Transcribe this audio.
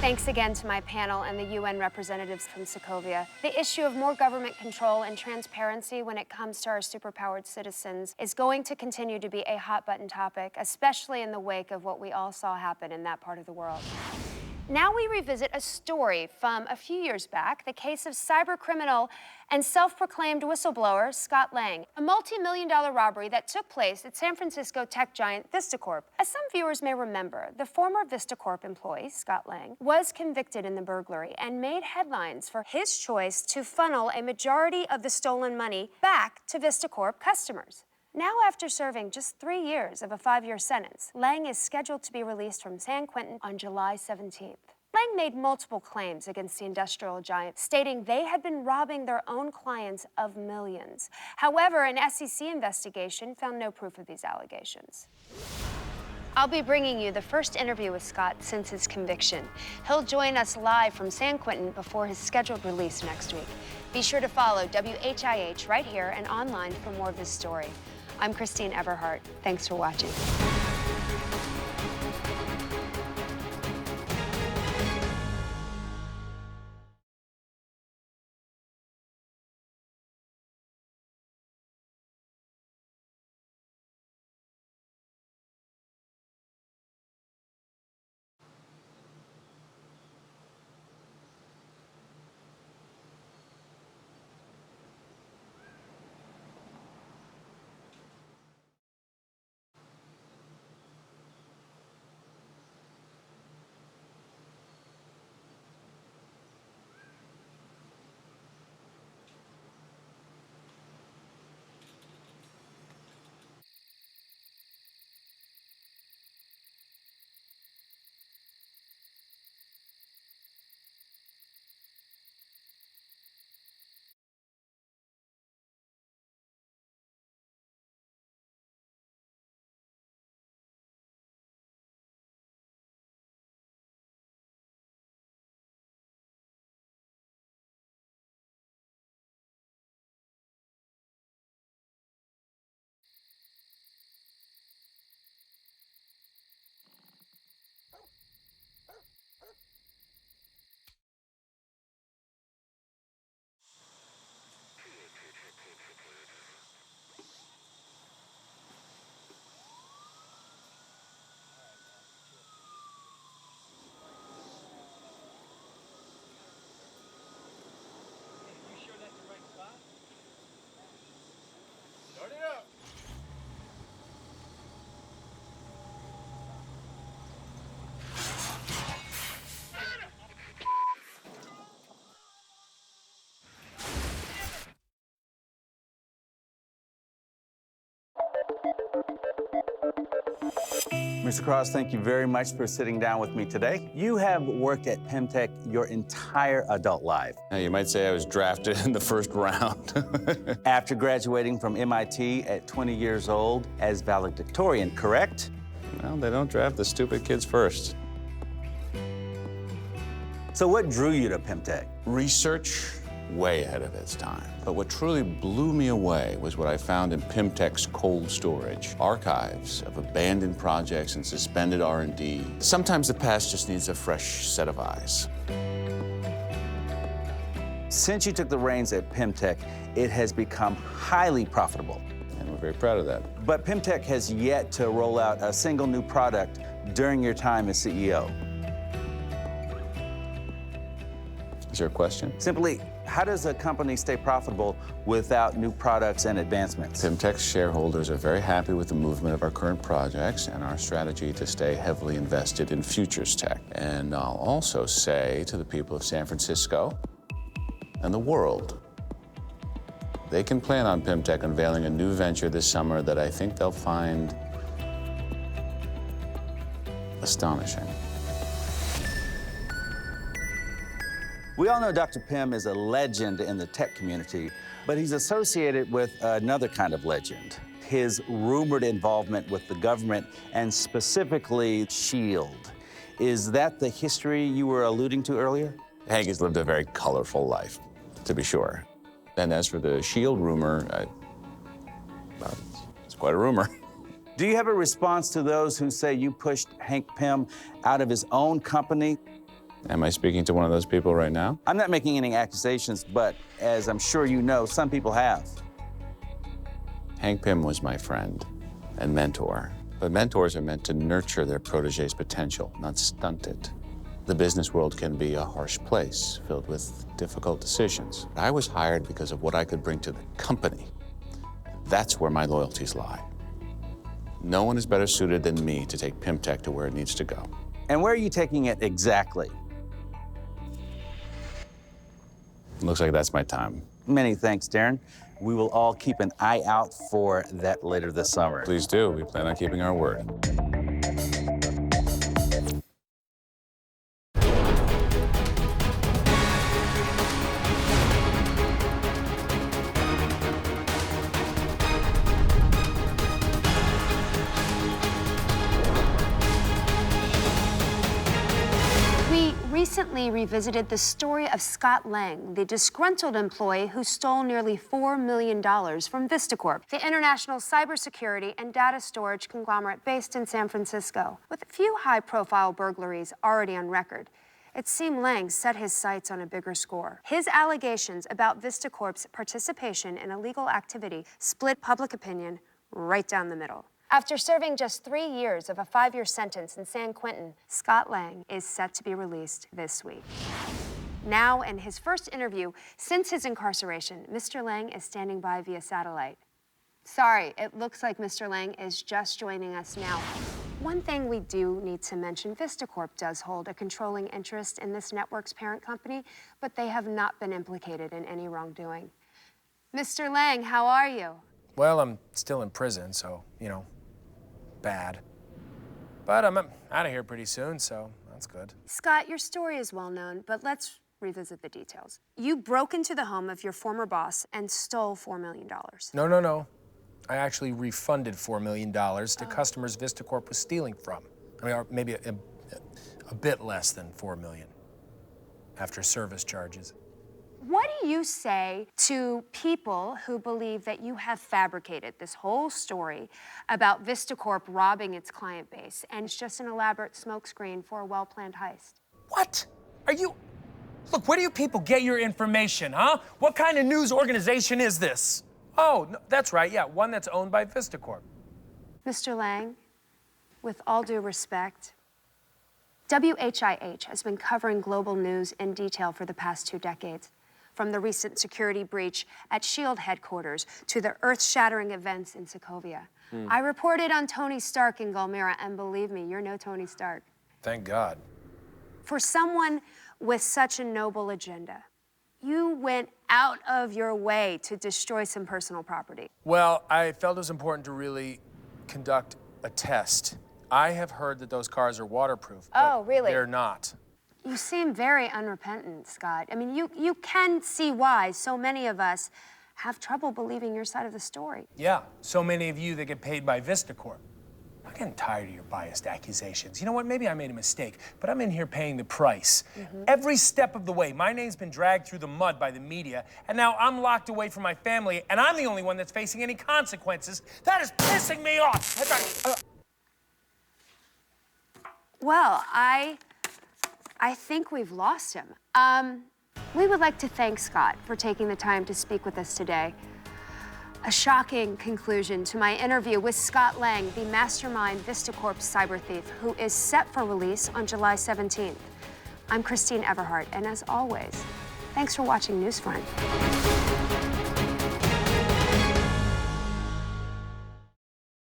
Thanks again to my panel and the UN representatives from Sokovia. The issue of more government control and transparency when it comes to our superpowered citizens is going to continue to be a hot-button topic, especially in the wake of what we all saw happen in that part of the world. Now we revisit a story from a few years back, the case of cybercriminal and self-proclaimed whistleblower Scott Lang, a multi-million-dollar robbery that took place at San Francisco tech giant VistaCorp. As some viewers may remember, the former VistaCorp employee, Scott Lang, was convicted in the burglary and made headlines for his choice to funnel a majority of the stolen money back to VistaCorp customers. Now, after serving just 3 years of a 5-year sentence, Lang is scheduled to be released from San Quentin on July 17th. Lang made multiple claims against the industrial giant, stating they had been robbing their own clients of millions. However, an SEC investigation found no proof of these allegations. I'll be bringing you the first interview with Scott since his conviction. He'll join us live from San Quentin before his scheduled release next week. Be sure to follow WHIH right here and online for more of this story. I'm Christine Everhart. Thanks for watching. Mr. Cross, thank you very much for sitting down with me today. You have worked at Pemtech your entire adult life. Now, you might say I was drafted in the first round. After graduating from MIT at 20 years old as valedictorian, correct? Well, they don't draft the stupid kids first. So what drew you to Pemtech? Research, way ahead of its time. But what truly blew me away was what I found in Pemtech's cold storage. Archives of abandoned projects and suspended R&D. Sometimes the past just needs a fresh set of eyes. Since you took the reins at Pemtech, it has become highly profitable. And we're very proud of that. But Pemtech has yet to roll out a single new product during your time as CEO. Is there a question? Simply, how does a company stay profitable without new products and advancements? Pemtech's shareholders are very happy with the movement of our current projects and our strategy to stay heavily invested in futures tech. And I'll also say to the people of San Francisco and the world, they can plan on Pemtech unveiling a new venture this summer that I think they'll find astonishing. We all know Dr. Pym is a legend in the tech community, but he's associated with another kind of legend, his rumored involvement with the government and specifically SHIELD. Is that the history you were alluding to earlier? Hank has lived a very colorful life, to be sure. And as for the SHIELD rumor, well, it's quite a rumor. Do you have a response to those who say you pushed Hank Pym out of his own company? Am I speaking to one of those people right now? I'm not making any accusations, but as I'm sure you know, some people have. Hank Pym was my friend and mentor. But mentors are meant to nurture their protege's potential, not stunt it. The business world can be a harsh place, filled with difficult decisions. I was hired because of what I could bring to the company. That's where my loyalties lie. No one is better suited than me to take Pym Tech to where it needs to go. And where are you taking it exactly? Looks like that's my time. Many thanks, Darren. We will all keep an eye out for that later this summer. Please do. We plan on keeping our word. We recently revisited the story of Scott Lang, the disgruntled employee who stole nearly $4 million from VistaCorp, the international cybersecurity and data storage conglomerate based in San Francisco. With a few high-profile burglaries already on record, it seemed Lang set his sights on a bigger score. His allegations about VistaCorp's participation in illegal activity split public opinion right down the middle. After serving just 3 years of a 5-year sentence in San Quentin, Scott Lang is set to be released this week. Now, in his first interview since his incarceration, Mr. Lang is standing by via satellite. Sorry, it looks like Mr. Lang is just joining us now. One thing we do need to mention, VistaCorp does hold a controlling interest in this network's parent company, but they have not been implicated in any wrongdoing. Mr. Lang, how are you? Well, I'm still in prison, so, you know, bad. But I'm out of here pretty soon, so that's good. Scott, your story is well known, but let's revisit the details. You broke into the home of your former boss and stole $4 million. No. I actually refunded $4 million to customers VistaCorp was stealing from. I mean, or maybe a bit less than $4 million after service charges. What do you say to people who believe that you have fabricated this whole story about VistaCorp robbing its client base and it's just an elaborate smokescreen for a well-planned heist? What? Are you... Look, where do you people get your information, huh? What kind of news organization is this? Oh, no, that's right, yeah, one that's owned by VistaCorp. Mr. Lang, with all due respect, WHIH has been covering global news in detail for the past 2 decades. From the recent security breach at SHIELD headquarters to the earth-shattering events in Sokovia. I reported on Tony Stark in Gulmira, and believe me, you're no Tony Stark. Thank God. For someone with such a noble agenda, you went out of your way to destroy some personal property. Well, I felt it was important to really conduct a test. I have heard that those cars are waterproof. Oh, really? They're not. You seem very unrepentant, Scott. I mean, you can see why so many of us have trouble believing your side of the story. Yeah, so many of you that get paid by VistaCorp. I'm getting tired of your biased accusations. You know what, maybe I made a mistake, but I'm in here paying the price. Every step of the way, my name's been dragged through the mud by the media, and now I'm locked away from my family, and I'm the only one that's facing any consequences. That is pissing me off. Well, I think we've lost him. We would like to thank Scott for taking the time to speak with us today. A shocking conclusion to my interview with Scott Lang, the mastermind VistaCorp cyber thief, who is set for release on July 17th. I'm Christine Everhart, and as always, thanks for watching Newsfront.